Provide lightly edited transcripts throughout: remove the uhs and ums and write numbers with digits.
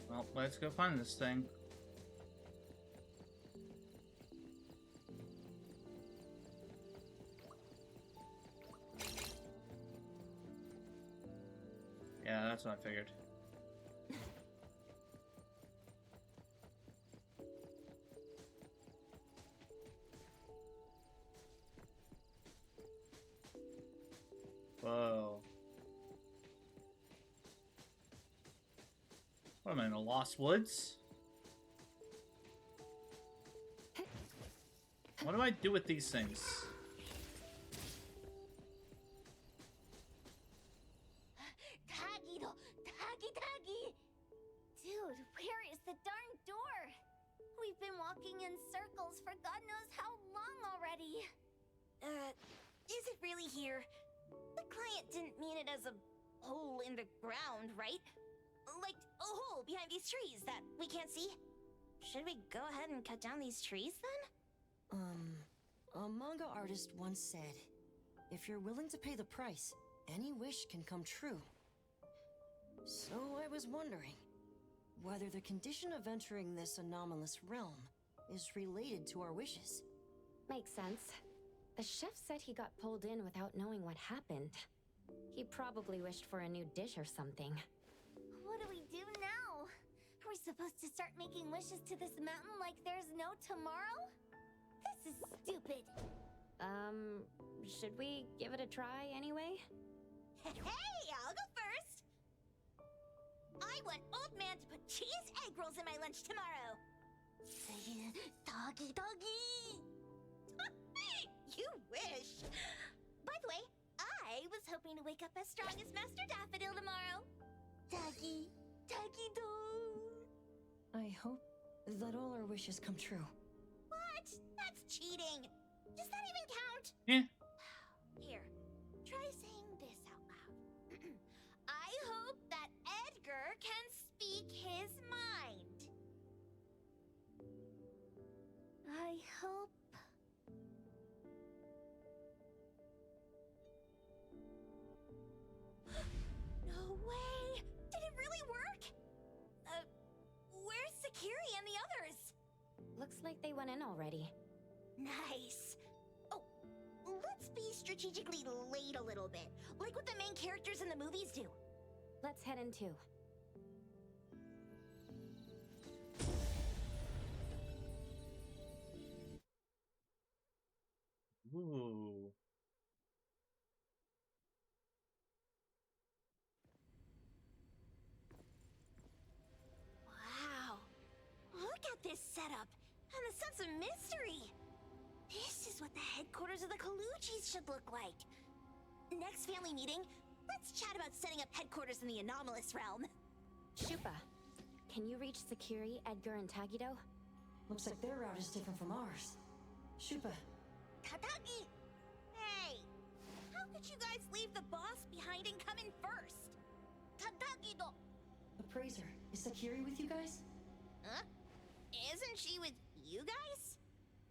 Well, let's go find this thing. Yeah, that's what I figured. Whoa. What am I in the Lost Woods? What do I do with these things? Dude, where is the darn door? We've been walking in circles for God knows how long already. Is it really here? The client didn't mean it as a hole in the ground, right? Like a hole behind these trees that we can't see? Should we go ahead and cut down these trees then? A manga artist once said, if you're willing to pay the price, any wish can come true. So I was wondering whether the condition of entering this anomalous realm is related to our wishes. Makes sense. The chef said he got pulled in without knowing what happened. He probably wished for a new dish or something. What do we do now? Are we supposed to start making wishes to this mountain like there's no tomorrow? This is stupid. Should we give it a try anyway? Hey, I'll go first. I want old man to put cheese egg rolls in my lunch tomorrow. Doggy, doggy. You wish. By the way, I was hoping to wake up as strong as Master Daffodil tomorrow. Doggy, doggy dog. I hope that all our wishes come true. What? That's cheating. Does that even count? Yeah. Here, try saying this out loud. I hope that Edgar can speak his mind. I hope. No way! Did it really work? Where's Sakiri and the others? Looks like they went in already. Nice. Oh, let's be strategically late a little bit, like what the main characters in the movies do. Let's head in too. Ooh. Wow. Look at this setup and the sense of mystery. This is what the headquarters of the Kaluchis should look like. Next family meeting, let's chat about setting up headquarters in the anomalous realm. Shupa, can you reach Sakiri, Edgar, and Tagido? Looks like their route is different from ours. Shupa, Tatagi! Hey! How could you guys leave the boss behind and come in first? Tatagi-do! Appraiser, is Sakiri with you guys? Huh? Isn't she with you guys?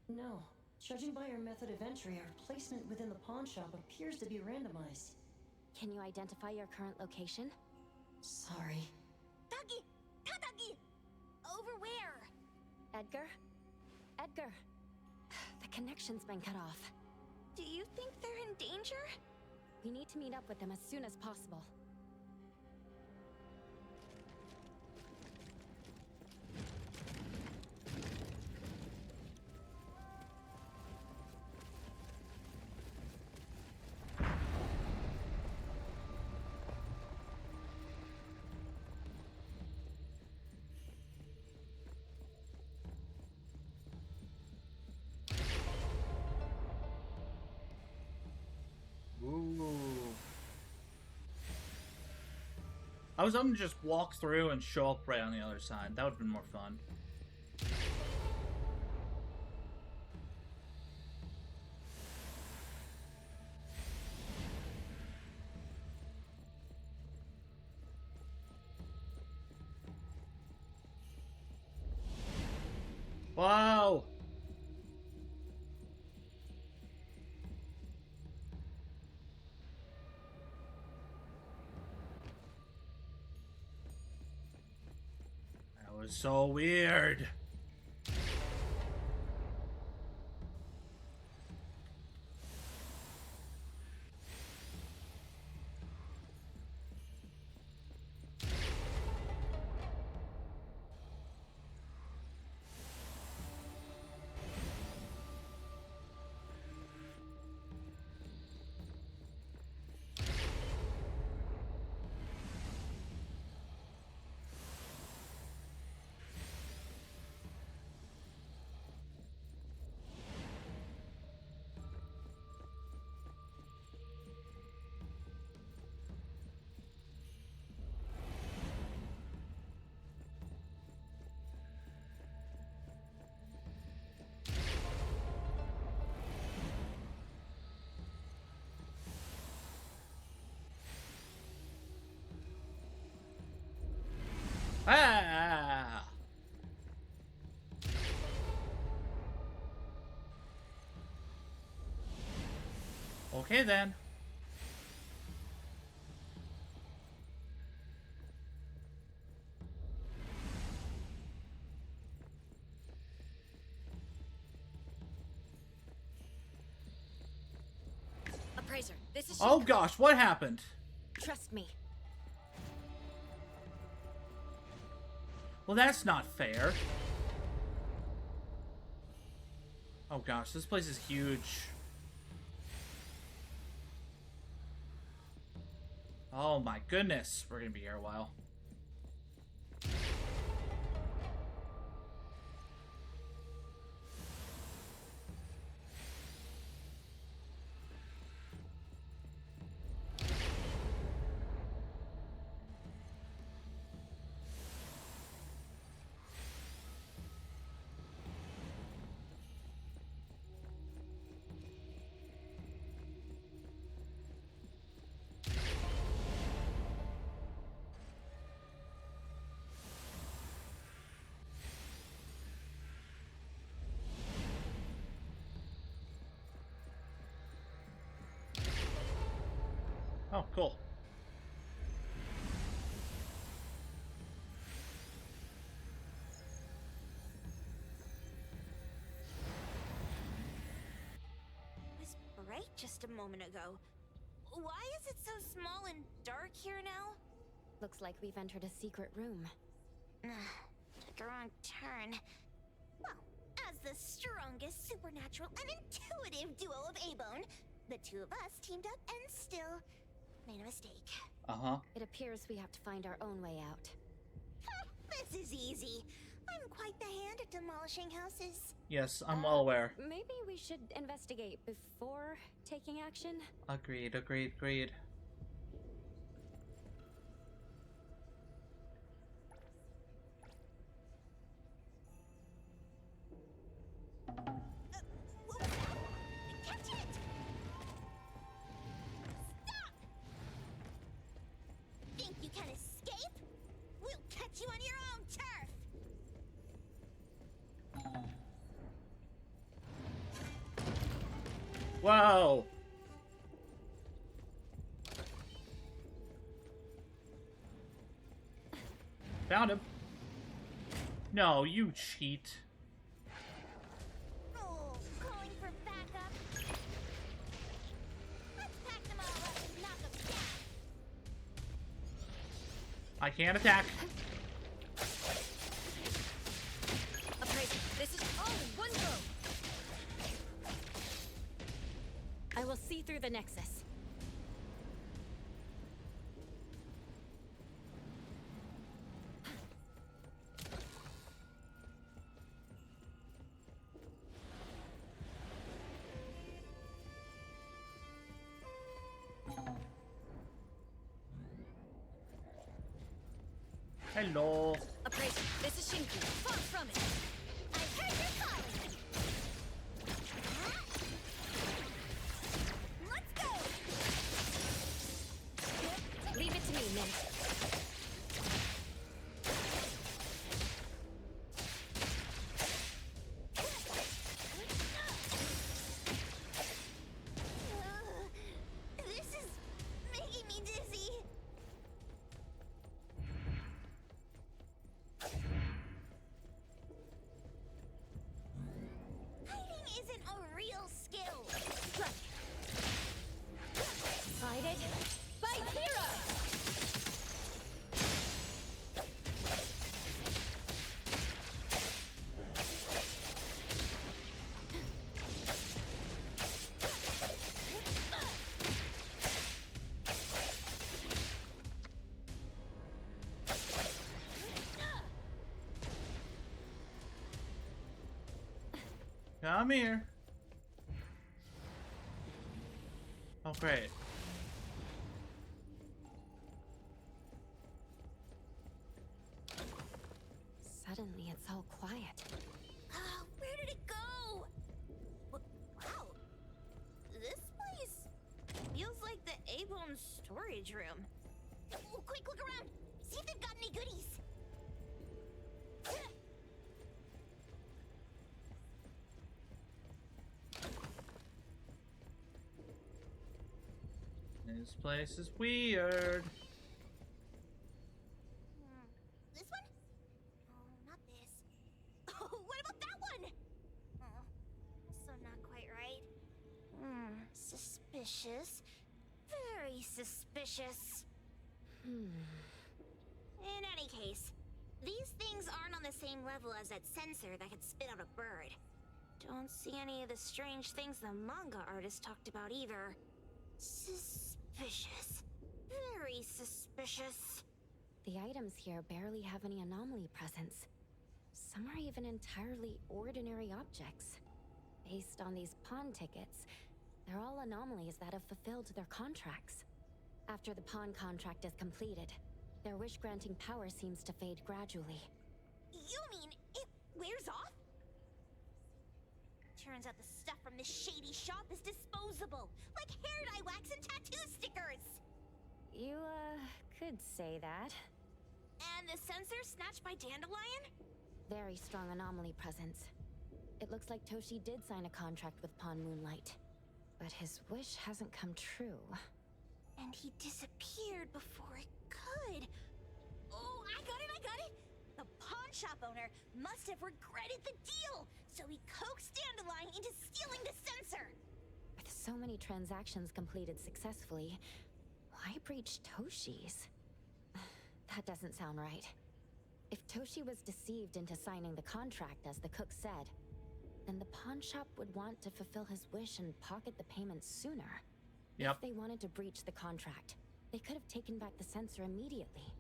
No. Judging by our method of entry, our placement within the pawn shop appears to be randomized. Can you identify your current location? Sorry. Tagi! Tatagi! Over where? Edgar? Edgar! The connection's been cut off. Do you think they're in danger? We need to meet up with them as soon as possible. Ooh. I was hoping to just walk through and show up right on the other side. That would have been more fun. Wow! is so weird. Ah! Okay then. Appraiser, this is Oh gosh, what happened? Trust me. Well, that's not fair. Oh gosh, this place is huge. Oh my goodness, we're gonna be here a while. Oh, cool. It was bright just a moment ago. Why is it so small and dark here now? Looks like we've entered a secret room. Took a wrong turn. Well, as the strongest supernatural and intuitive duo of A-Bone, the two of us teamed up and still made a mistake. Uh-huh. It appears we have to find our own way out. This is easy. I'm quite the hand at demolishing houses. Yes, I'm well aware. Maybe we should investigate before taking action? Agreed, agreed, agreed. Catch it! Stop! Think you can escape? We'll catch you on your own turf! Whoa! Found him. No, you cheat. Oh, calling for backup. Let's pack them all up and knock them down. I can't attack. Appraiser, this is all in one go! I will see through the Nexus. Hello. Appraiser, this is Shinku. Far from it! I heard you're calling. Let's go! Leave it to me, Min. This is making me dizzy. Come here. Oh, great. Suddenly, it's all quiet. Oh, where did it go? Wow. This place feels like the A-Bone storage room. Oh, quick, look around. See if they've got any goodies. This place is weird. This one? Oh, not this. Oh, what about that one? Oh, so not quite right. Suspicious. Very suspicious. In any case, these things aren't on the same level as that sensor that could spit out a bird. Don't see any of the strange things the manga artist talked about either. Suspicious. Very suspicious. The items here barely have any anomaly presence. Some are even entirely ordinary objects. Based on these pawn tickets, they're all anomalies that have fulfilled their contracts. After the pawn contract is completed, their wish-granting power seems to fade gradually. You mean it wears off? Turns out the stuff from this shady shop is disposable, like hair dye wax and tattoo stickers. You, could say that. And the sensor snatched by Dandelion? Very strong anomaly presence. It looks like Toshi did sign a contract with Pawn Moonlight. But his wish hasn't come true. And he disappeared before it could. Oh, I got it! The pawn shop owner must have regretted the deal, so he coaxed Dandelion into stealing the sensor. With so many transactions completed successfully, why breach Toshi's? That doesn't sound right. If Toshi was deceived into signing the contract, as the cook said, then the pawn shop would want to fulfill his wish and pocket the payment sooner. Yep. If they wanted to breach the contract, they could have taken back the sensor immediately.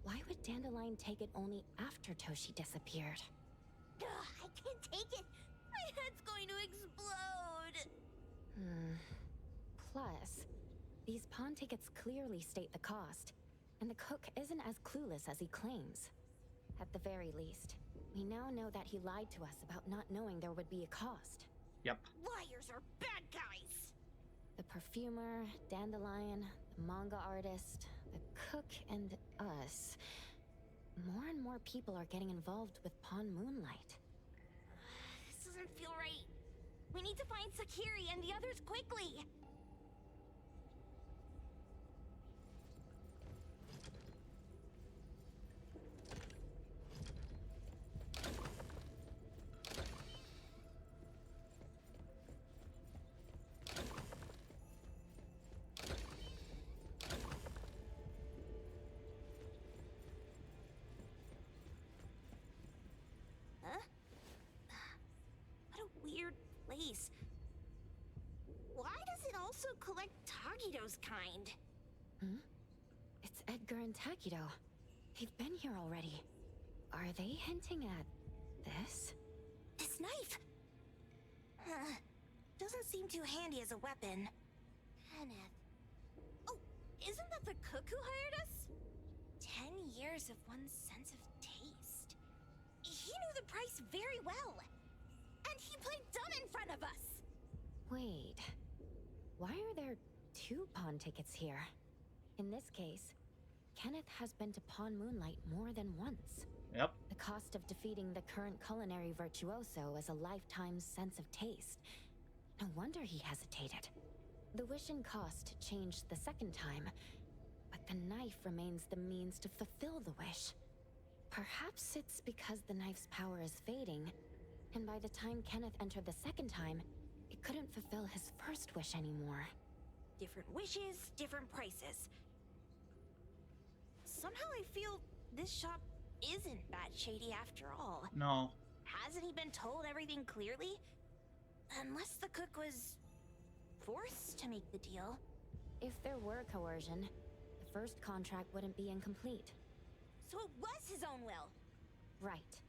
Why would Dandelion take it only after Toshi disappeared? Ugh, I can't take it. My head's going to explode. Plus, these pawn tickets clearly state the cost, and the cook isn't as clueless as he claims. At the very least, we now know that he lied to us about not knowing there would be a cost. Yep. Liars are bad guys. The perfumer, Dandelion, the manga artist, the cook, and us. More and more people are getting involved with Pawn Moonlight. This doesn't feel right. We need to find Sakiri and the others quickly. Place. Why does it also collect Tagido's kind? It's Edgar and Takido. They've been here already. Are they hinting at this? This knife! Doesn't seem too handy as a weapon. Kenneth. Oh, isn't that the cook who hired us? 10 years of one's sense of taste. He knew the price very well. And he played dumb in front of us! Wait. Why are there 2 pawn tickets here? In this case, Kenneth has been to Pawn Moonlight more than once. Yep. The cost of defeating the current culinary virtuoso is a lifetime's sense of taste. No wonder he hesitated. The wish and cost changed the second time, but the knife remains the means to fulfill the wish. Perhaps it's because the knife's power is fading, and by the time Kenneth entered the second time, it couldn't fulfill his first wish anymore. Different wishes, different prices. Somehow I feel this shop isn't that shady after all. No. Hasn't he been told everything clearly? Unless the cook was forced to make the deal. If there were coercion, the first contract wouldn't be incomplete. So it was his own will. Right.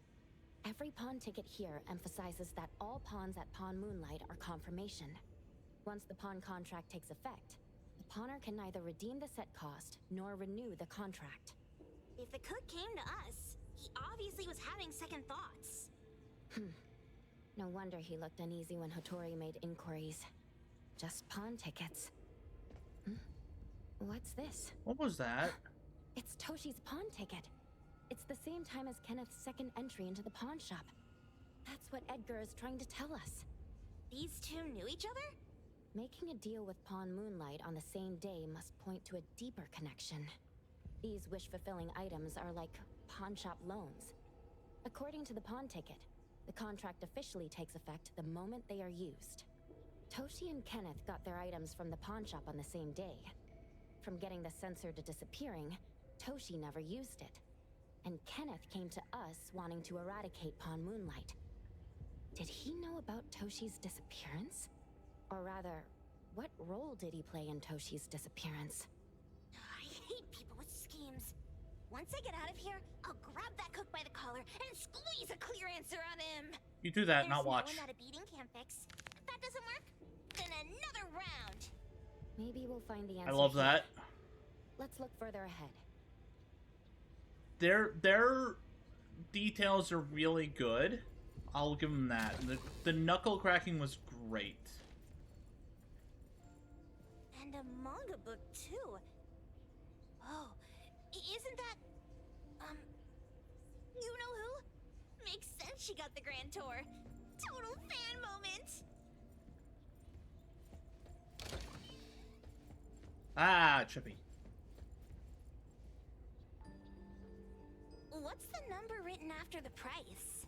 Every pawn ticket here emphasizes that all pawns at Pawn Moonlight are confirmation. Once the pawn contract takes effect, the pawner can neither redeem the set cost nor renew the contract. If the cook came to us, he obviously was having second thoughts. No wonder he looked uneasy when Hotori made inquiries. Just pawn tickets. What's this? What was that? It's Toshi's pawn ticket. It's the same time as Kenneth's second entry into the pawn shop. That's what Edgar is trying to tell us. These two knew each other? Making a deal with Pawn Moonlight on the same day must point to a deeper connection. These wish-fulfilling items are like pawn shop loans. According to the pawn ticket, the contract officially takes effect the moment they are used. Toshi and Kenneth got their items from the pawn shop on the same day. From getting the sensor to disappearing, Toshi never used it. And Kenneth came to us wanting to eradicate Pawn Moonlight. Did he know about Toshi's disappearance? Or rather, what role did he play in Toshi's disappearance? I hate people with schemes. Once I get out of here, I'll grab that cook by the collar and squeeze a clear answer on him. You do that, There's not watch. no one that a beating can't fix. If that doesn't work, then another round. Maybe we'll find the answer. I love here. that. Let's look further ahead. Their details are really good. I'll give them that. The knuckle cracking was great. And a manga book, too. Oh, isn't that... you know who? Makes sense she got the grand tour. Total fan moment! Ah, trippy. What's the number written after the price?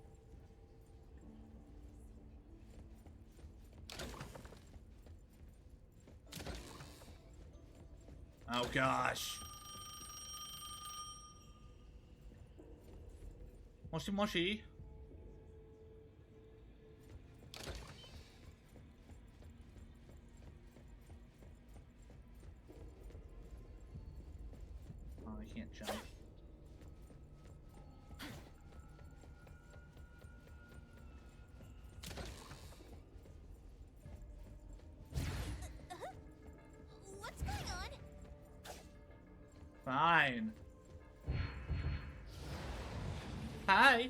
Oh gosh. Moshi moshi. Oh, I can't jump. What's going on? Fine. Hi.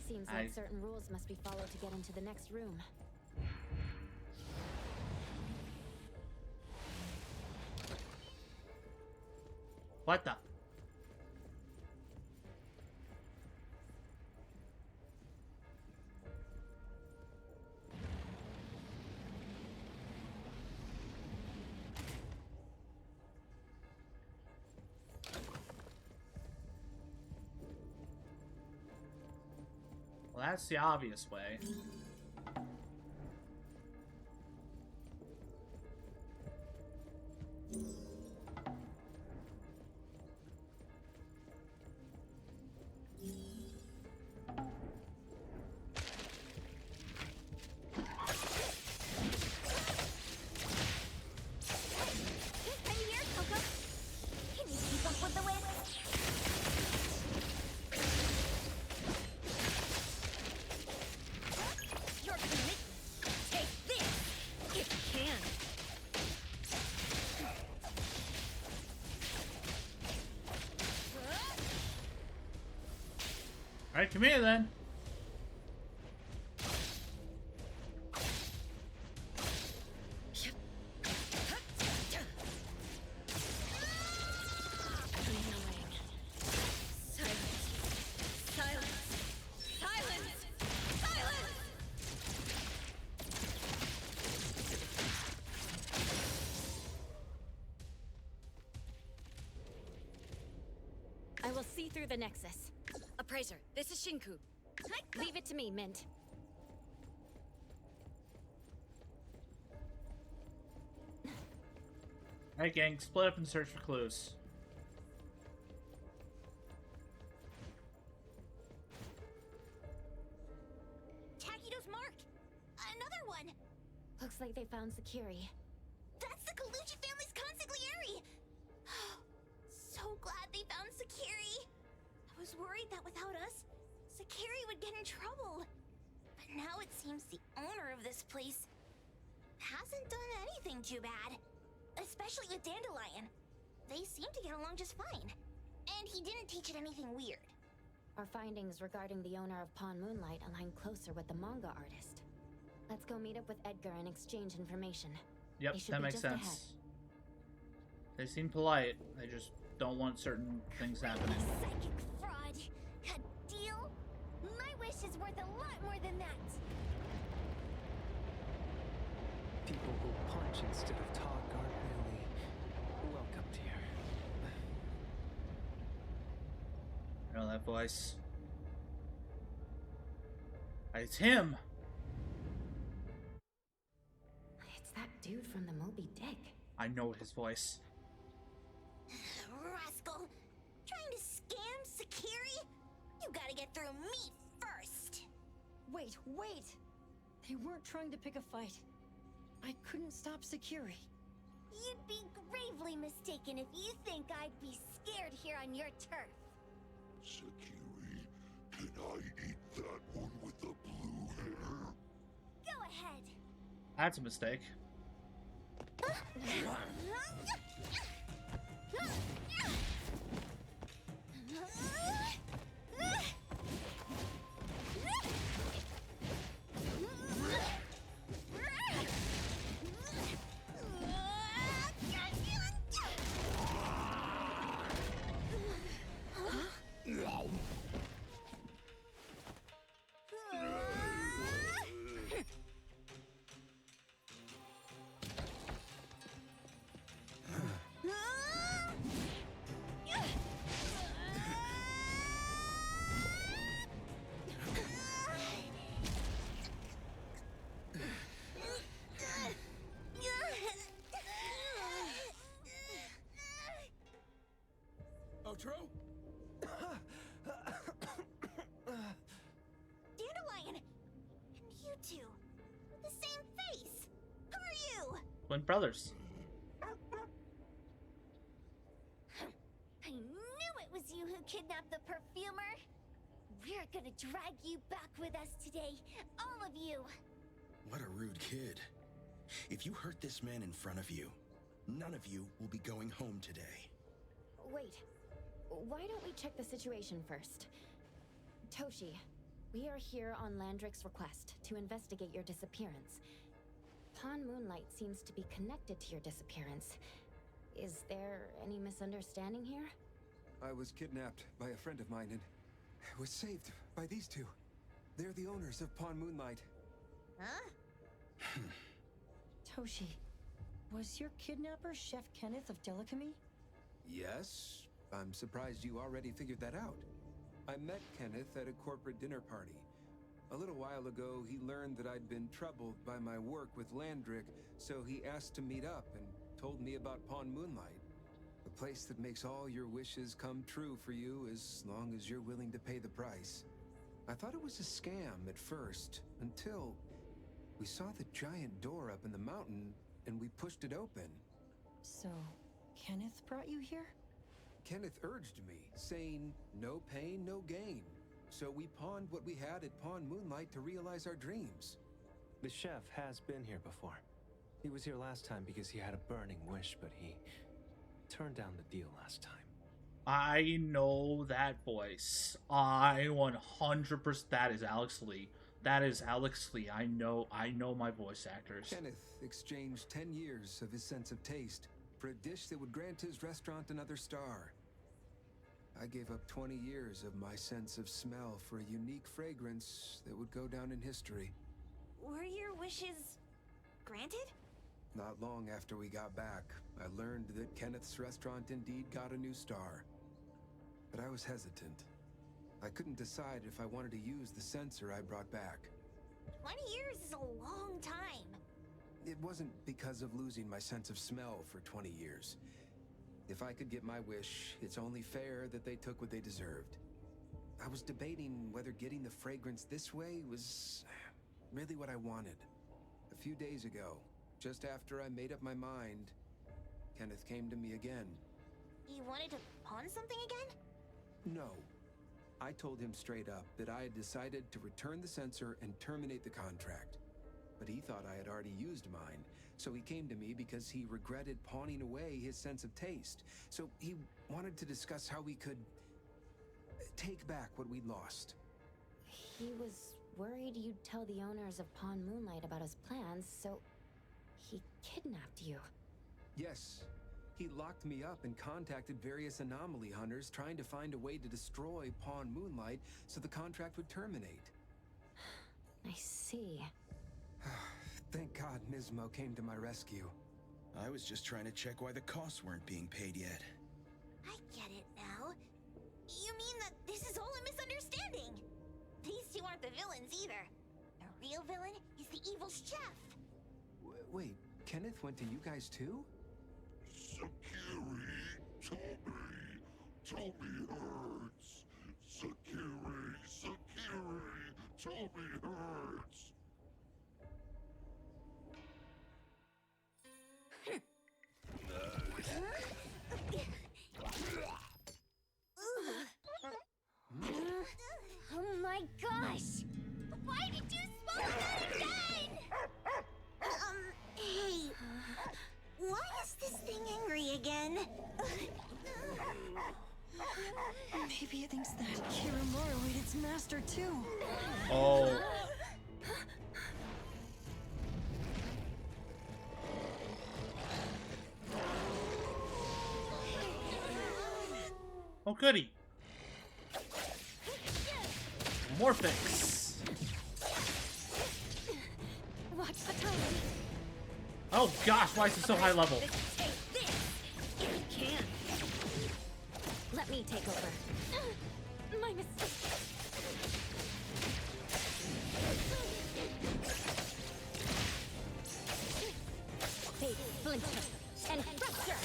Seems like certain rules must be followed to get into the next room. What the? Well, that's the obvious way. Alright, come here then. I will see through the Nexus. Appraiser, this is Shinku. Leave it to me, Mint. Alright, gang, split up and search for clues. Takido's marked! Another one! Looks like they found Sakiri. That's the Colucci family's consigliere! So glad they found Sakiri! worried that without us, Sakiri would get in trouble. But now it seems the owner of this place hasn't done anything too bad. Especially with Dandelion. They seem to get along just fine. And he didn't teach it anything weird. Our findings regarding the owner of Pawn Moonlight align closer with the manga artist. Let's go meet up with Edgar and exchange information. Yep, They should that be makes just sense. ahead. They seem polite. They just don't want certain things happening. Psychic fraud. A deal? My wish is worth a lot more than that. People who punch instead of talk aren't really welcomed here. I know that voice. It's him! It's that dude from the Moby Dick. I know his voice. Rascal. Trying to scam Sakiri? You gotta get through me first. Wait, wait! They weren't trying to pick a fight. I couldn't stop Sakiri. You'd be gravely mistaken if you think I'd be scared here on your turf. Sakiri, can I eat that one with the blue hair? Go ahead. That's a mistake. Otro? Dandelion! And you two, with the same face! Who are you? Twin brothers. I knew it was you who kidnapped the perfumer! We're gonna drag you back with us today, all of you! What a rude kid. If you hurt this man in front of you, none of you will be going home today. Wait. Why don't we check the situation first? Toshi, we are here on Landrick's request to investigate your disappearance. Pawn Moonlight seems to be connected to your disappearance. Is there any misunderstanding here? I was kidnapped by a friend of mine and was saved by these two. They're the owners of Pawn Moonlight. Huh? Toshi, was your kidnapper Chef Kenneth of Delicamy? Yes, I'm surprised you already figured that out. I met Kenneth at a corporate dinner party. A little while ago, he learned that I'd been troubled by my work with Landrick, so he asked to meet up and told me about Pawn Moonlight. A place that makes all your wishes come true for you as long as you're willing to pay the price. I thought it was a scam at first, until we saw the giant door up in the mountain and we pushed it open. So, Kenneth brought you here? Kenneth urged me, saying, no pain, no gain. So we pawned what we had at Pawn Moonlight to realize our dreams. The chef has been here before. He was here last time because he had a burning wish, but he turned down the deal last time. I know that voice. I 100%. That is Alex Lee. That is Alex Lee. I know my voice actors. Kenneth exchanged 10 years of his sense of taste for a dish that would grant his restaurant another star. I gave up 20 years of my sense of smell for a unique fragrance that would go down in history. Were your wishes granted? Not long after we got back, I learned that Kenneth's restaurant indeed got a new star. But I was hesitant. I couldn't decide if I wanted to use the sensor I brought back. 20 years is a long time. It wasn't because of losing my sense of smell for 20 years. If I could get my wish, it's only fair that they took what they deserved. I was debating whether getting the fragrance this way was really what I wanted. A few days ago, just after I made up my mind, Kenneth came to me again. You wanted to pawn something again? No. I told him straight up that I had decided to return the sensor and terminate the contract. But he thought I had already used mine, so he came to me because he regretted pawning away his sense of taste. So he wanted to discuss how we could take back what we'd lost. He was worried you'd tell the owners of Pawn Moonlight about his plans, so he kidnapped you. Yes. He locked me up and contacted various anomaly hunters trying to find a way to destroy Pawn Moonlight so the contract would terminate. I see. Thank God Mismo came to my rescue. I was just trying to check why the costs weren't being paid yet. I get it now. You mean that this is all a misunderstanding? These two aren't the villains either. The real villain is the evil chef. Wait, Kenneth went to you guys too? Sakiri, tell me hurts. Sakiri, tell me hurts. Oh my gosh! Why did you swallow that again? Hey, why is this thing angry again? Maybe it thinks that Kiramura ate its master too. Oh. Oh, goody. Morphix. Watch the timing. Oh gosh, why is it so high level? Take this if you can. Let me take over. My mistake. Take splinter and fracture.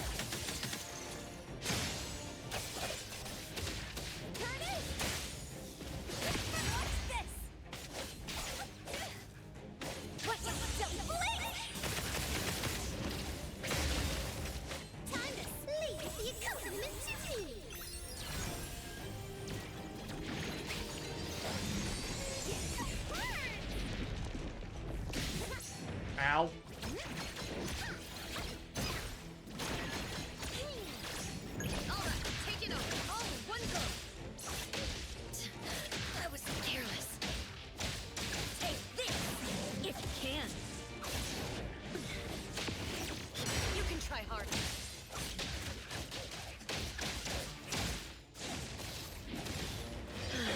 Ow. Take it off. All in one go. That was so careless. Take this, if you can. You can try harder.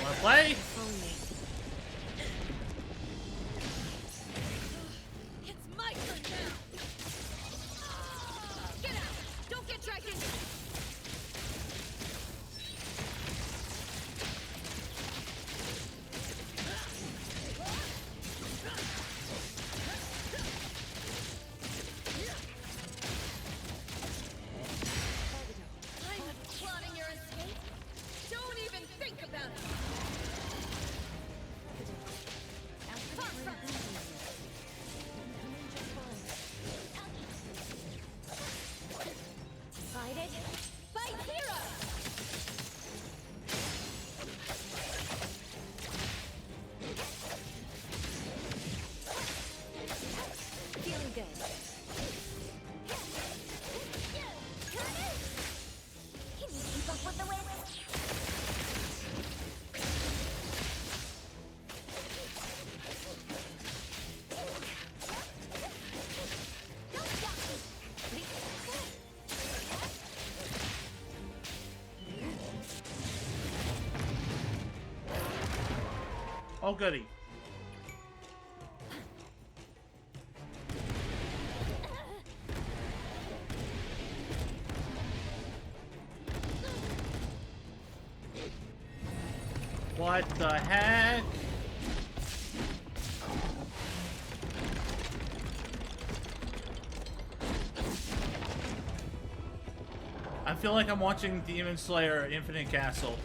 Wanna play? Only. It's my turn now. Get out! Don't get dragged into it. I'm plotting your escape. Don't even think about it. Decided? Fight hero! Feeling good. Can you keep up with the wind? Don't stop me! Oh, goody. What the heck? I feel like I'm watching Demon Slayer Infinite Castle.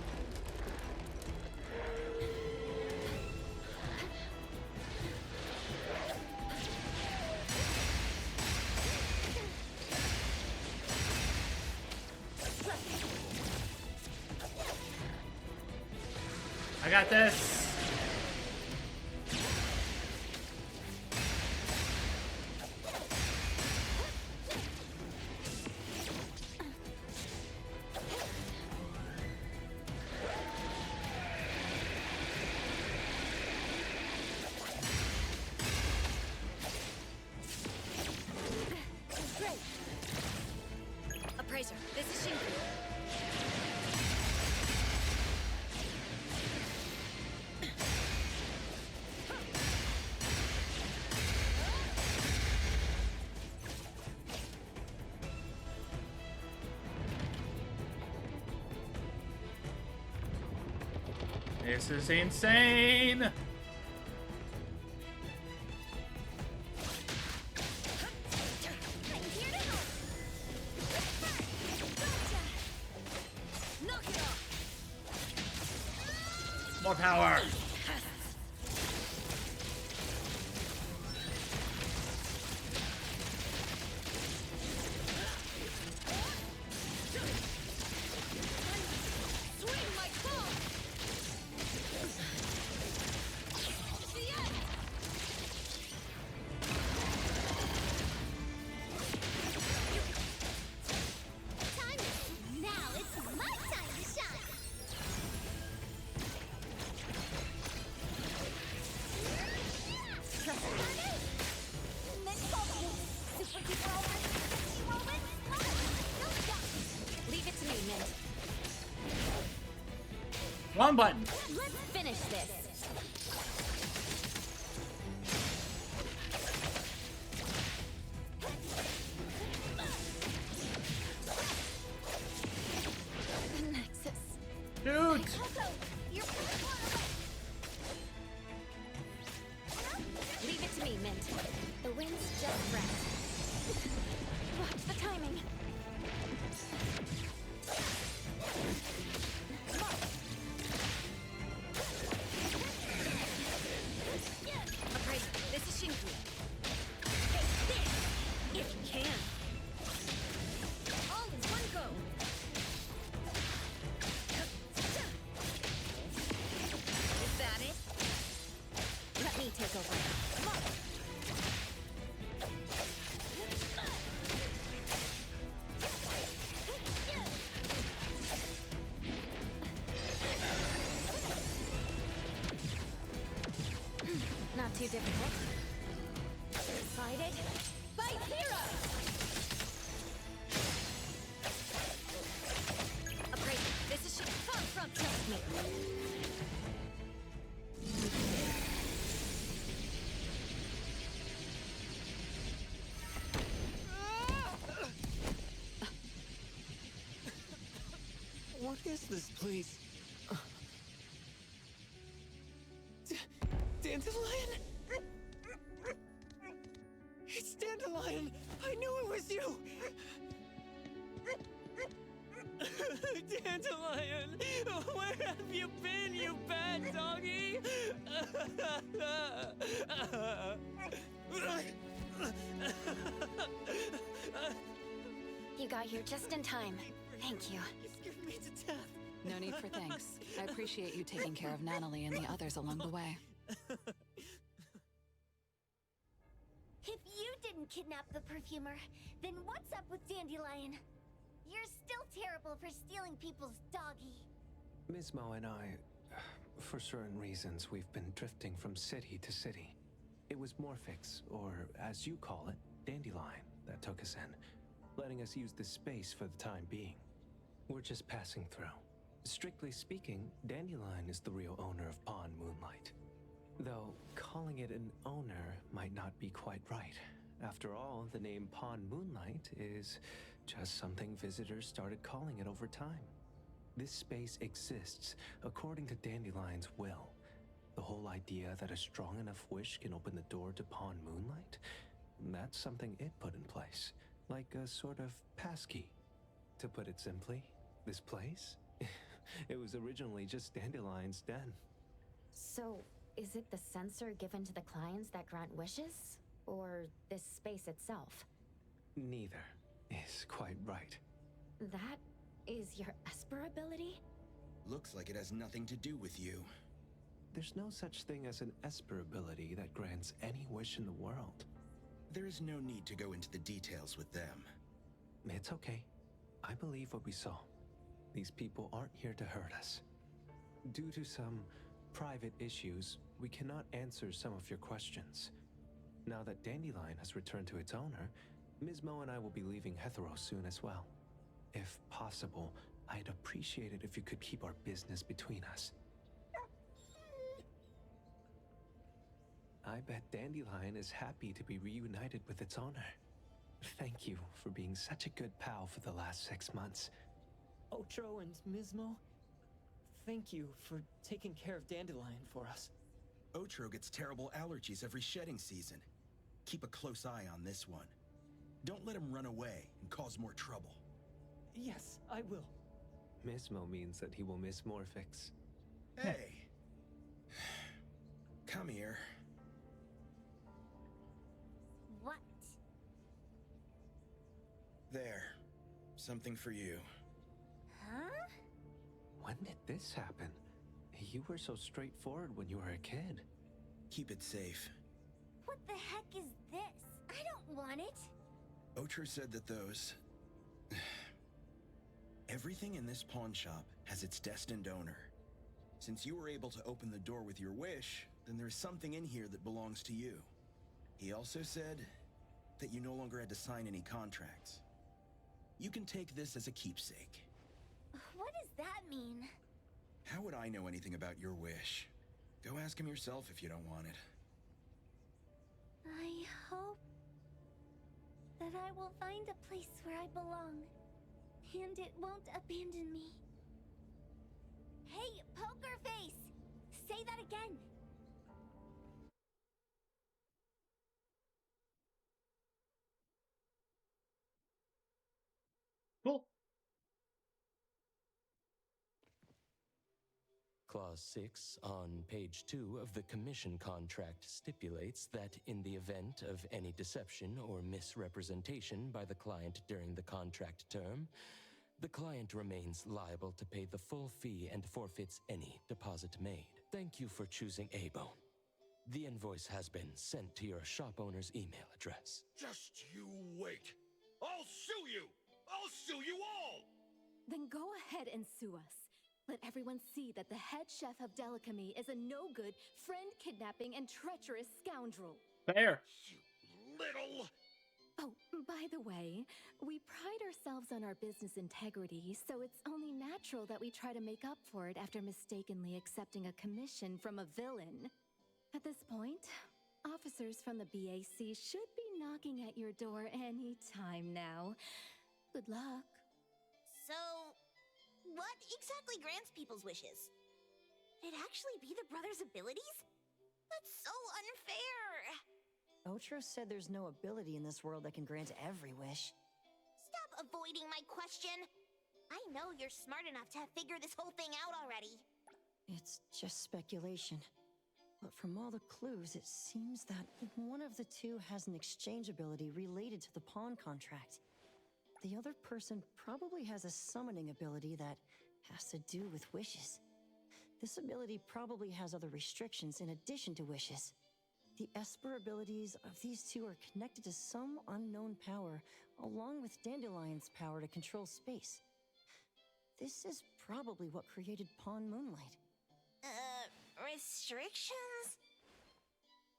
I got this. Great. Appraiser, this is Shinku. This is insane. I'm here to help. Gotcha. Knock it off. More power. Swing my claw. The end. Time is now. It's my time to shine. Super duper over. Leave it to me, Mint. Wrong button. Let's finish this. The Nexus. Dude. You're Leave it to me, Mint. The wind's just right. Watch the timing. Appraiser, this is Shinku. Take this, if you can. All in one go. Is that it? Let me take over. Come on. Not too difficult. Excited? Fight hero! Appraiser, this is Shinku. Confront, trust me. What is this place? Dandelion? It's Dandelion! I knew it was you! Dandelion! Where have you been, you bad doggy? You got here just in time. Thank you. You scared me to death. No need for thanks. I appreciate you taking care of Natalie and the others along the way. If you didn't kidnap the perfumer, then what's up with Dandelion? You're still terrible for stealing people's doggy. Ms. Mo and I, for certain reasons, we've been drifting from city to city. It was Morphix, or as you call it, Dandelion, that took us in, letting us use this space for the time being. We're just passing through. Strictly speaking, Dandelion is the real owner of Pond Moonlight. Though, calling it an owner might not be quite right. After all, the name Pond Moonlight is just something visitors started calling it over time. This space exists according to Dandelion's will. The whole idea that a strong enough wish can open the door to Pond Moonlight, that's something it put in place. Like a sort of passkey. To put it simply, this place? It was originally just Dandelion's den. So, is it the sensor given to the clients that grant wishes? Or this space itself? Neither is quite right. That is your Esper ability? Looks like it has nothing to do with you. there's no such thing as an Esper ability that grants any wish in the world. There is no need to go into the details with them. It's okay. I believe what we saw. These people aren't here to hurt us. Due to some private issues, we cannot answer some of your questions. Now that Dandelion has returned to its owner, Ms. Mo and I will be leaving Hetheros soon as well. If possible, I'd appreciate it if you could keep our business between us. I bet Dandelion is happy to be reunited with its owner. Thank you for being such a good pal for the last 6 months. Otro and Mismo, thank you for taking care of Dandelion for us. Otro gets terrible allergies every shedding season. Keep a close eye on this one. Don't let him run away and cause more trouble. Yes, I will. Mismo means that he will miss Morphix. Hey! Come here. What? There. Something for you. Huh? When did this happen? You were so straightforward when you were a kid. Keep it safe. What the heck is this? I don't want it. Otro said that those... Everything in this pawn shop has its destined owner. Since you were able to open the door with your wish, then there's something in here that belongs to you. He also said that you no longer had to sign any contracts. You can take this as a keepsake. What does that mean? How would I know anything about your wish? Go ask him yourself if you don't want it. I hope that I will find a place where I belong, and it won't abandon me. Hey, Poker Face! Say that again! Cool. Clause 6 on page 2 of the commission contract stipulates that in the event of any deception or misrepresentation by the client during the contract term, the client remains liable to pay the full fee and forfeits any deposit made. Thank you for choosing A-Bone. The invoice has been sent to your shop owner's email address. Just you wait. I'll sue you! I'll sue you all! Then go ahead and sue us. Let everyone see that the head chef of Delicamy is a no-good, friend-kidnapping, and treacherous scoundrel. Fair. You little... Oh, by the way, we pride ourselves on our business integrity, so it's only natural that we try to make up for it after mistakenly accepting a commission from a villain. At this point, officers from the BAC should be knocking at your door any time now. Good luck. So, what exactly grants people's wishes? Could it actually be the brothers' abilities? That's so unfair! Otro said there's no ability in this world that can grant every wish. Stop avoiding my question! I know you're smart enough to have figured this whole thing out already. It's just speculation. But from all the clues, it seems that one of the two has an exchange ability related to the pawn contract. The other person probably has a summoning ability that has to do with wishes. This ability probably has other restrictions in addition to wishes. The Esper abilities of these two are connected to some unknown power, along with Dandelion's power to control space. This is probably what created Pawn Moonlight. Restrictions?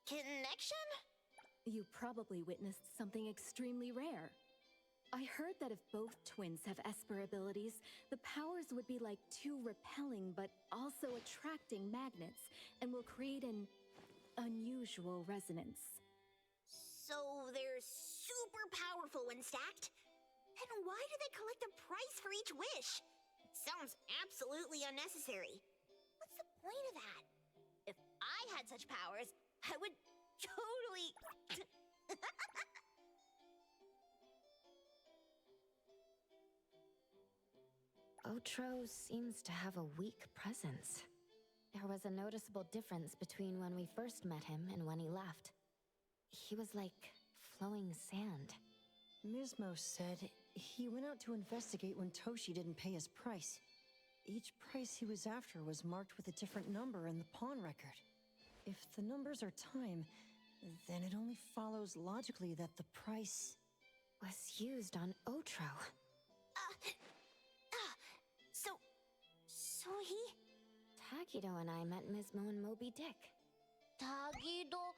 Connection? You probably witnessed something extremely rare. I heard that if both twins have Esper abilities, the powers would be like two repelling but also attracting magnets, and will create an unusual resonance. So they're super powerful when stacked? And why do they collect a price for each wish? It sounds absolutely unnecessary. What's the point of that? If I had such powers, I would totally... Otro seems to have a weak presence. There was a noticeable difference between when we first met him and when he left. He was like flowing sand. Mismo said he went out to investigate when Toshi didn't pay his price. Each price he was after was marked with a different number in the pawn record. If the numbers are time, then it only follows logically that the price was used on Otro. So he... Tagido and I met Mismo and Moby Dick. Tagido.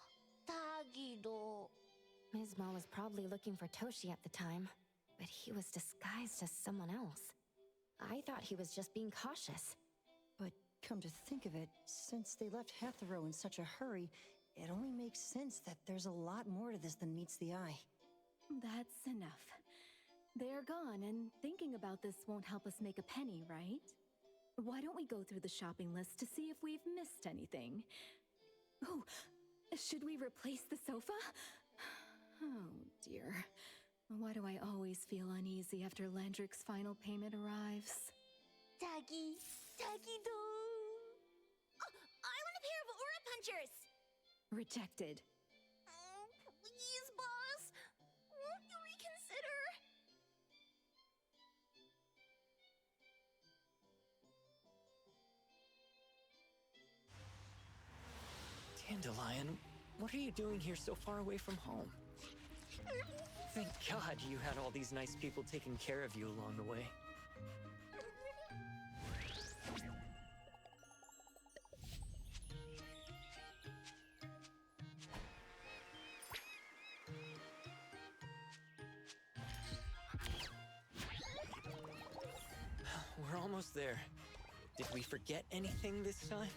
Mismo was probably looking for Toshi at the time, but he was disguised as someone else. I thought he was just being cautious. But come to think of it, since they left Hatharo in such a hurry, it only makes sense that there's a lot more to this than meets the eye. That's enough. They're gone, and thinking about this won't help us make a penny, right? Why don't we go through the shopping list to see if we've missed anything? Oh, should we replace the sofa? Oh, dear. Why do I always feel uneasy after Landrick's final payment arrives? Tagido. Oh, I want a pair of aura punchers! Rejected. Oh, please, boss. Won't you reconsider? Dandelion, what are you doing here so far away from home? Thank God you had all these nice people taking care of you along the way. We're almost there. Did we forget anything this time?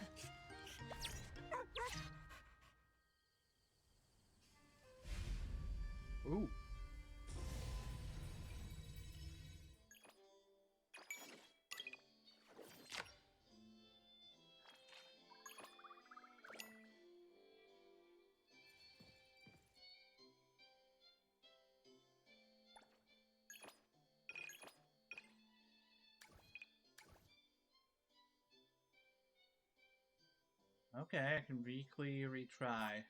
Ooh. Okay, I can weekly retry.